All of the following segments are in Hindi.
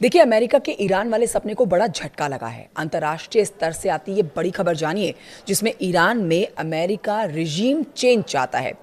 देखिए, अमेरिका के ईरान वाले सपने को बड़ा झटका लगा है। अंतर्राष्ट्रीय स्तर से आती ये बड़ी खबर जानिए, जिसमें ईरान में अमेरिका रिजीम चेंज चाहता है।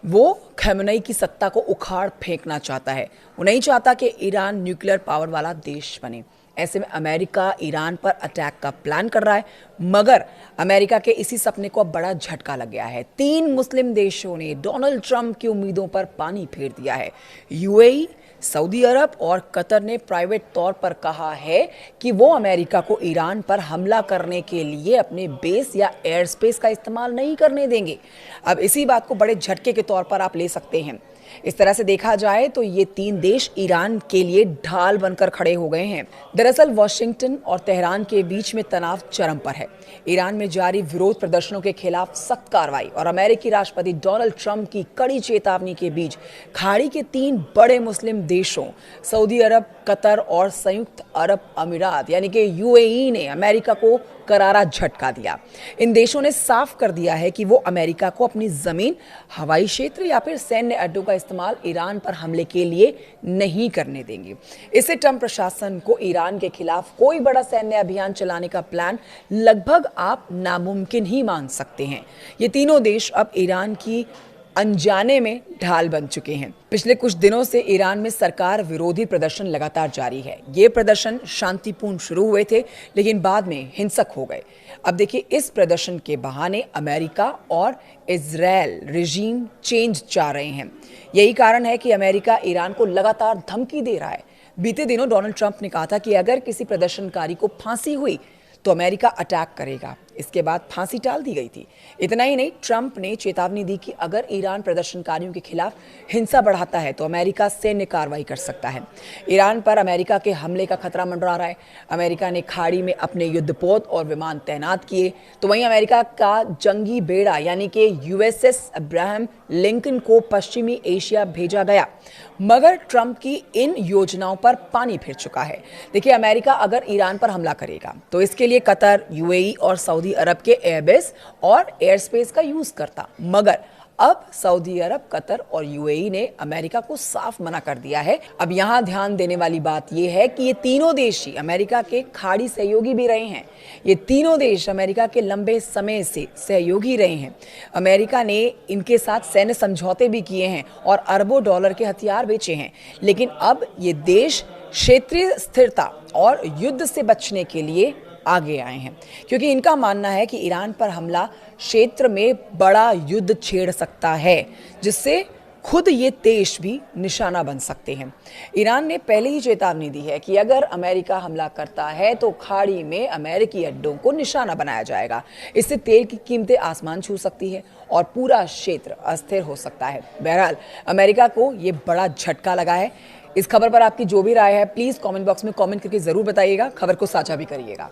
वो खamenei की सत्ता को उखाड़ फेंकना चाहता है। वो नहीं चाहता कि ईरान न्यूक्लियर पावर वाला देश बने। ऐसे में अमेरिका ईरान पर अटैक का प्लान कर रहा है, मगर अमेरिका के इसी सपने को अब बड़ा झटका लग गया है। 3 मुस्लिम देशों ने डोनाल्ड ट्रंप की उम्मीदों पर पानी फेर दिया है। यूएई, सऊदी अरब और कतर ने प्राइवेट तौर पर कहा है कि वो अमेरिका को ईरान पर हमला करने के लिए अपने बेस या एयर स्पेस का इस्तेमाल नहीं करने देंगे। अब इसी बात को बड़े झटके के तौर पर आप ले सकते हैं। इस तरह से देखा जाए तो ये 3 देश ईरान के लिए ढाल बनकर खड़े हो गए हैं। दरअसल वॉशिंगटन और तेहरान के बीच में तनाव चरम पर है। ईरान में जारी विरोध प्रदर्शनों के खिलाफ सख्त कार्रवाई और अमेरिकी राष्ट्रपति डोनाल्ड ट्रंप की कड़ी चेतावनी के बीच खाड़ी के 3 बड़े मुस्लिम देशों सऊदी अरब, कतर और संयुक्त अरब अमीरात यानी कि यूएई ने अमेरिका को करारा झटका दिया। इन देशों ने साफ कर दिया है कि वो अमेरिका को अपनी जमीन, हवाई क्षेत्र या फिर सैन्य अड्डों का इस्तेमाल ईरान पर हमले के लिए नहीं करने देंगे। इससे ट्रंप प्रशासन को ईरान के खिलाफ कोई बड़ा सैन्य अभियान चलाने का प्लान लगभग आप नामुमकिन ही मान सकते हैं। ये तीनों देश अब ईरान की अनजाने में ढाल बन चुके हैं। पिछले कुछ दिनों से ईरान में सरकार विरोधी प्रदर्शन लगातार जारी है। ये प्रदर्शन शांतिपूर्ण शुरू हुए थे, लेकिन बाद में हिंसक हो गए। अब देखिए, इस प्रदर्शन के बहाने अमेरिका और इजरायल रिजीम चेंज चाह रहे हैं। यही कारण है कि अमेरिका ईरान को लगातार धमकी दे रहा है। बीते दिनों डोनाल्ड ट्रंप ने कहा था कि अगर किसी प्रदर्शनकारी को फांसी हुई तो अमेरिका अटैक करेगा। इसके बाद फांसी टाल दी गई थी। इतना ही नहीं, ट्रंप ने चेतावनी दी कि अगर ईरान प्रदर्शनकारियों के खिलाफ हिंसा बढ़ाता है तो अमेरिका सैन्य कार्रवाई कर सकता है। ईरान पर अमेरिका के हमले का खतरा मंडरा रहा है। अमेरिका ने खाड़ी में अपने युद्धपोत और विमान तैनात किए, तो वहीं अमेरिका का जंगी बेड़ा यानी कि यूएसएस अब्राहम लिंकन को पश्चिमी एशिया भेजा गया, मगर ट्रंप की इन योजनाओं पर पानी फिर चुका है। देखिए, अमेरिका अगर ईरान पर हमला करेगा तो इसके लिए कतर, यूएई और सऊदी अरब के एयरबेस और एयर स्पेस का यूज करता, मगर अब सऊदी अरब, कतर और यूएई ने अमेरिका को साफ मना कर दिया है। अब यहां ध्यान देने वाली बात यह है कि ये तीनों देश ही अमेरिका के खाड़ी सहयोगी भी रहे हैं। ये तीनों देश अमेरिका के लंबे समय से सहयोगी रहे हैं। अमेरिका ने इनके साथ सैन्य समझौते भी किए हैं और अरबों डॉलर के हथियार बेचे हैं, लेकिन अब ये देश क्षेत्रीय स्थिरता और युद्ध से बचने के लिए आगे आए हैं, क्योंकि इनका मानना है कि ईरान पर हमला क्षेत्र में बड़ा युद्ध छेड़ सकता है, जिससे खुद ये देश भी निशाना बन सकते हैं। ईरान ने पहले ही चेतावनी दी है कि अगर अमेरिका हमला करता है तो खाड़ी में अमेरिकी अड्डों को निशाना बनाया जाएगा। इससे तेल की कीमतें आसमान छू सकती है और पूरा क्षेत्र अस्थिर हो सकता है। बहरहाल, अमेरिका को ये बड़ा झटका लगा है। इस खबर पर आपकी जो भी राय है, प्लीज कमेंट बॉक्स में कमेंट करके जरूर बताइएगा। खबर को साझा भी करिएगा।